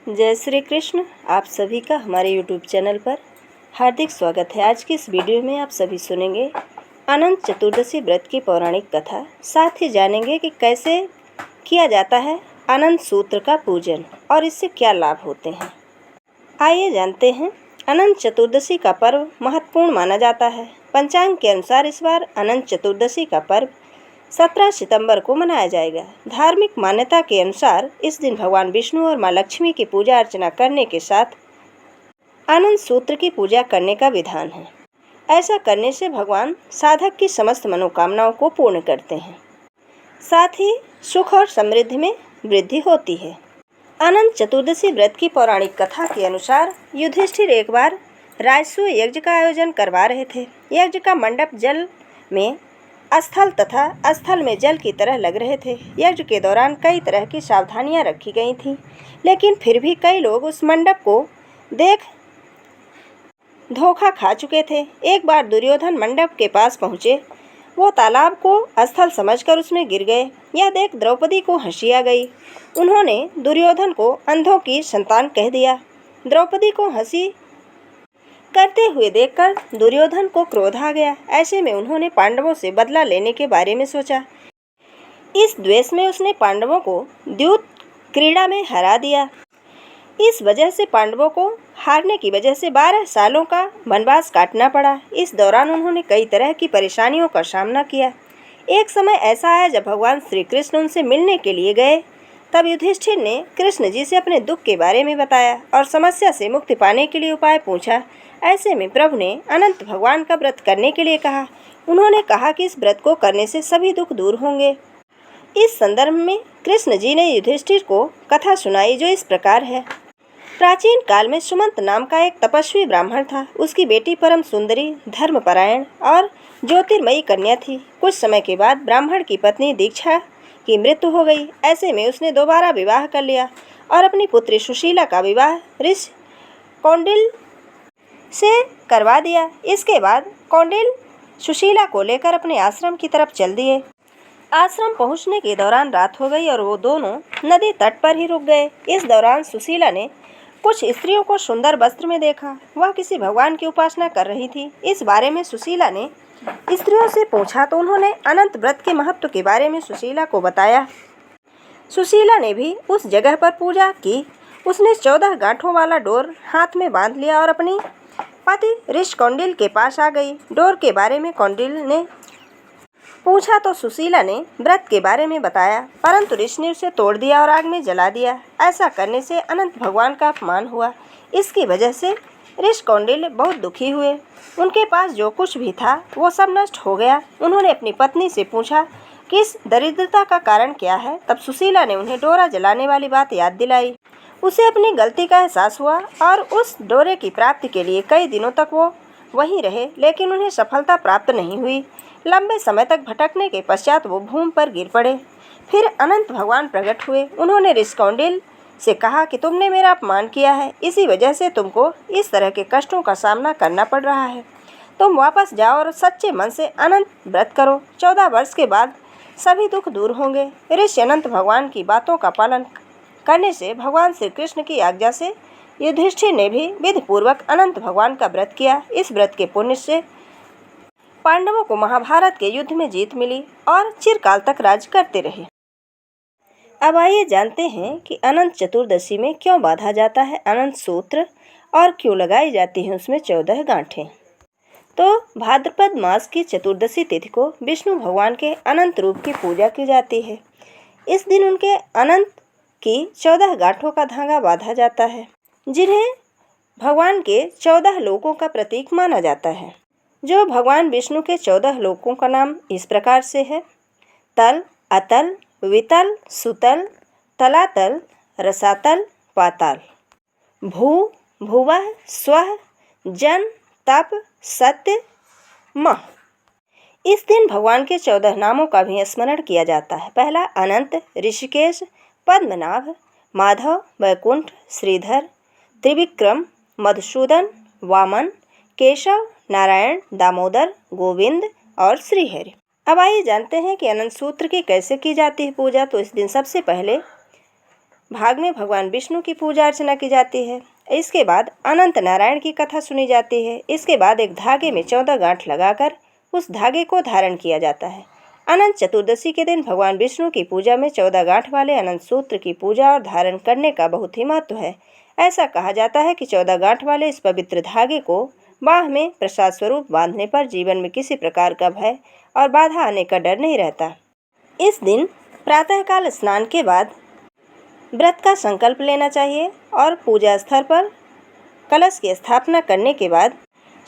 जय श्री कृष्ण। आप सभी का हमारे YouTube चैनल पर हार्दिक स्वागत है। आज की इस वीडियो में आप सभी सुनेंगे अनंत चतुर्दशी व्रत की पौराणिक कथा। साथ ही जानेंगे कि कैसे किया जाता है अनंत सूत्र का पूजन और इससे क्या लाभ होते हैं। आइए जानते हैं। अनंत चतुर्दशी का पर्व महत्वपूर्ण माना जाता है। पंचांग के अनुसार इस बार अनंत चतुर्दशी का पर्व 17 सितंबर को मनाया जाएगा। धार्मिक मान्यता के अनुसार इस दिन भगवान विष्णु और माँ लक्ष्मी की पूजा अर्चना करने के साथ अनंत सूत्र की पूजा करने का विधान है। ऐसा करने से भगवान साधक की समस्त मनोकामनाओं को पूर्ण करते हैं, साथ ही सुख और समृद्धि में वृद्धि होती है। अनंत चतुर्दशी व्रत की पौराणिक कथा के अनुसार युधिष्ठिर एक बार राजसूय यज्ञ का आयोजन करवा रहे थे। यज्ञ का मंडप जल में स्थल तथा स्थल में जल की तरह लग रहे थे। यज्ञ के दौरान कई तरह की सावधानियां रखी गई थीं, लेकिन फिर भी कई लोग उस मंडप को देख धोखा खा चुके थे। एक बार दुर्योधन मंडप के पास पहुंचे। वो तालाब को स्थल समझकर उसमें गिर गए। यह देख द्रौपदी को हंसी आ गई। उन्होंने दुर्योधन को अंधों की संतान कह दिया। द्रौपदी को हंसी करते हुए देखकर दुर्योधन को क्रोध आ गया। ऐसे में उन्होंने पांडवों से बदला लेने के बारे में सोचा। इस द्वेष में उसने पांडवों को द्यूत क्रीड़ा में हरा दिया। इस वजह से पांडवों को हारने की वजह से 12 सालों का वनवास काटना पड़ा। इस दौरान उन्होंने कई तरह की परेशानियों का सामना किया। एक समय ऐसा आया जब भगवान श्री कृष्ण उनसे मिलने के लिए गए। तब युधिष्ठिर ने कृष्ण जी से अपने दुख के बारे में बताया और समस्या से मुक्ति पाने के लिए उपाय पूछा। ऐसे में प्रभु ने अनंत भगवान का व्रत करने के लिए कहा। उन्होंने कहा कि इस व्रत को करने से सभी दुख दूर होंगे। इस संदर्भ में कृष्ण जी ने युधिष्ठिर को कथा सुनाई, जो इस प्रकार है। प्राचीन काल में सुमंत नाम का एक तपस्वी ब्राह्मण था। उसकी बेटी परम सुंदरी, धर्मपरायण और ज्योतिर्मयी कन्या थी। कुछ समय के बाद ब्राह्मण की पत्नी दीक्षा की मृत्यु हो गई। ऐसे में उसने दोबारा विवाह कर लिया और अपनी पुत्री सुशीला का विवाह ऋषि कौंडिल से करवा दिया। इसके बाद कौंडिल सुशीला को लेकर अपने आश्रम की तरफ चल दिए। आश्रम पहुंचने के दौरान रात हो गई और वो दोनों नदी तट पर ही रुक गए। इस दौरान सुशीला ने कुछ स्त्रियों को सुंदर वस्त्र में देखा। वह किसी भगवान की उपासना कर रही थी। इस बारे में सुशीला ने स्त्रियों से पूछा तो उन्होंने अनंत व्रत के महत्व के बारे में सुशीला को बताया। सुशीला ने भी उस जगह पर पूजा की। उसने 14 गांठों वाला डोर हाथ में बांध लिया और अपनी पति ऋषि कौंडिल के पास आ गई। डोर के बारे में कौंडिल ने पूछा तो सुशीला ने व्रत के बारे में बताया, परंतु ऋषि ने उसे तोड़ दिया और आग में जला दिया। ऐसा करने से अनंत भगवान का अपमान हुआ। इसकी वजह से ऋषि कौंडिल बहुत दुखी हुए। उनके पास जो कुछ भी था वो सब नष्ट हो गया। उन्होंने अपनी पत्नी से पूछा कि इस दरिद्रता का कारण क्या है। तब सुशीला ने उन्हें डोरा जलाने वाली बात याद दिलाई। उसे अपनी गलती का एहसास हुआ और उस डोरे की प्राप्ति के लिए कई दिनों तक वो वहीं रहे, लेकिन उन्हें सफलता प्राप्त नहीं हुई। लंबे समय तक भटकने के पश्चात वो भूमि पर गिर पड़े। फिर अनंत भगवान प्रकट हुए। उन्होंने ऋषि कौंडिल से कहा कि तुमने मेरा अपमान किया है, इसी वजह से तुमको इस तरह के कष्टों का सामना करना पड़ रहा है। तुम वापस जाओ और सच्चे मन से अनंत व्रत करो। 14 वर्ष के बाद सभी दुख दूर होंगे। ऋषि अनंत भगवान की बातों का पालन करने से भगवान श्री कृष्ण की आज्ञा से युधिष्ठिर ने भी विधि पूर्वक अनंत भगवान का व्रत किया। इस व्रत के पुण्य से पांडवों को महाभारत के युद्ध में जीत मिली और चिरकाल तक राज करते रहे। अब आइए जानते हैं कि अनंत चतुर्दशी में क्यों बांधा जाता है अनंत सूत्र और क्यों लगाई जाती हैं उसमें 14 गांठें। तो भाद्रपद मास की चतुर्दशी तिथि को विष्णु भगवान के अनंत रूप की पूजा की जाती है। इस दिन उनके अनंत की 14 गांठों का धागा बांधा जाता है, जिन्हें भगवान के 14 लोकों का प्रतीक माना जाता है। जो भगवान विष्णु के 14 लोकों का नाम इस प्रकार से है: तल, अतल, वितल, सुतल, तलातल, रसातल, पाताल। भू, भुवः, स्वः, जन, तप, सत्य, मह। इस दिन भगवान के 14 नामों का भी स्मरण किया जाता है। पहला अनंत, ऋषिकेश, पद्मनाभ, माधव, वैकुंठ, श्रीधर, त्रिविक्रम, मधुसूदन, वामन, केशव, नारायण, दामोदर, गोविंद और श्रीहरि। अब आइए जानते हैं कि अनंत सूत्र की कैसे की जाती है पूजा। तो इस दिन सबसे पहले भाग में भगवान विष्णु की पूजा अर्चना की जाती है। इसके बाद अनंत नारायण की कथा सुनी जाती है। इसके बाद एक धागे में 14 गांठ लगाकर उस धागे को धारण किया जाता है। अनंत चतुर्दशी के दिन भगवान विष्णु की पूजा में 14 गांठ वाले अनंत सूत्र की पूजा और धारण करने का बहुत ही महत्व है। ऐसा कहा जाता है कि 14 गांठ वाले इस पवित्र धागे को बाह में प्रसाद स्वरूप बांधने पर जीवन में किसी प्रकार का भय और बाधा आने का डर नहीं रहता। इस दिन प्रातःकाल स्नान के बाद व्रत का संकल्प लेना चाहिए और पूजा स्थल पर कलश की स्थापना करने के बाद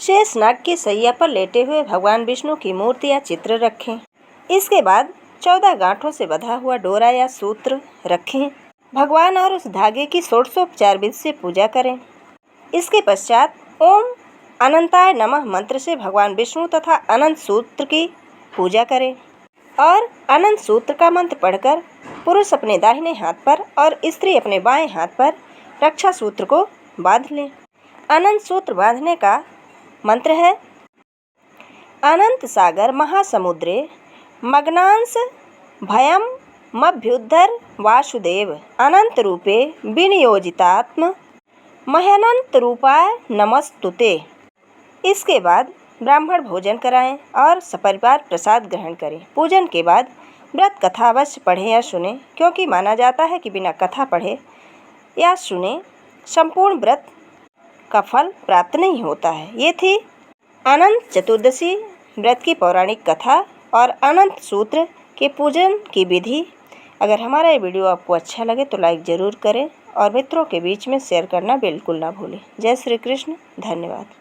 शेष नाग की सैया पर लेटे हुए भगवान विष्णु की मूर्ति या चित्र रखें। इसके बाद 14 गांठों से बंधा हुआ डोरा या सूत्र रखें। भगवान और उस धागे की षोडशोपचार विधि से पूजा करें। इसके पश्चात ओम अनंताय नमः मंत्र से भगवान विष्णु तथा अनंत सूत्र की पूजा करें और अनंत सूत्र का मंत्र पढ़कर पुरुष अपने दाहिने हाथ पर और स्त्री अपने बाएं हाथ पर रक्षा सूत्र को बांध लें। अनंत सूत्र बांधने का मंत्र है अनंत सागर महासमुद्रे मग्नांश भयम मभ्युद्धर वासुदेव अनंत रूपे विनियोजितात्म मह्यनंत रूपाय नमस्तुते। इसके बाद ब्राह्मण भोजन कराएं और सपरिवार प्रसाद ग्रहण करें। पूजन के बाद व्रत कथा अवश्य पढ़ें या सुने, क्योंकि माना जाता है कि बिना कथा पढ़े या सुने संपूर्ण व्रत का फल प्राप्त नहीं होता है। ये थी अनंत चतुर्दशी व्रत की पौराणिक कथा और अनंत सूत्र के पूजन की विधि। अगर हमारा ये वीडियो आपको अच्छा लगे तो लाइक ज़रूर करें और मित्रों के बीच में शेयर करना बिल्कुल ना भूलें। जय श्री कृष्ण। धन्यवाद।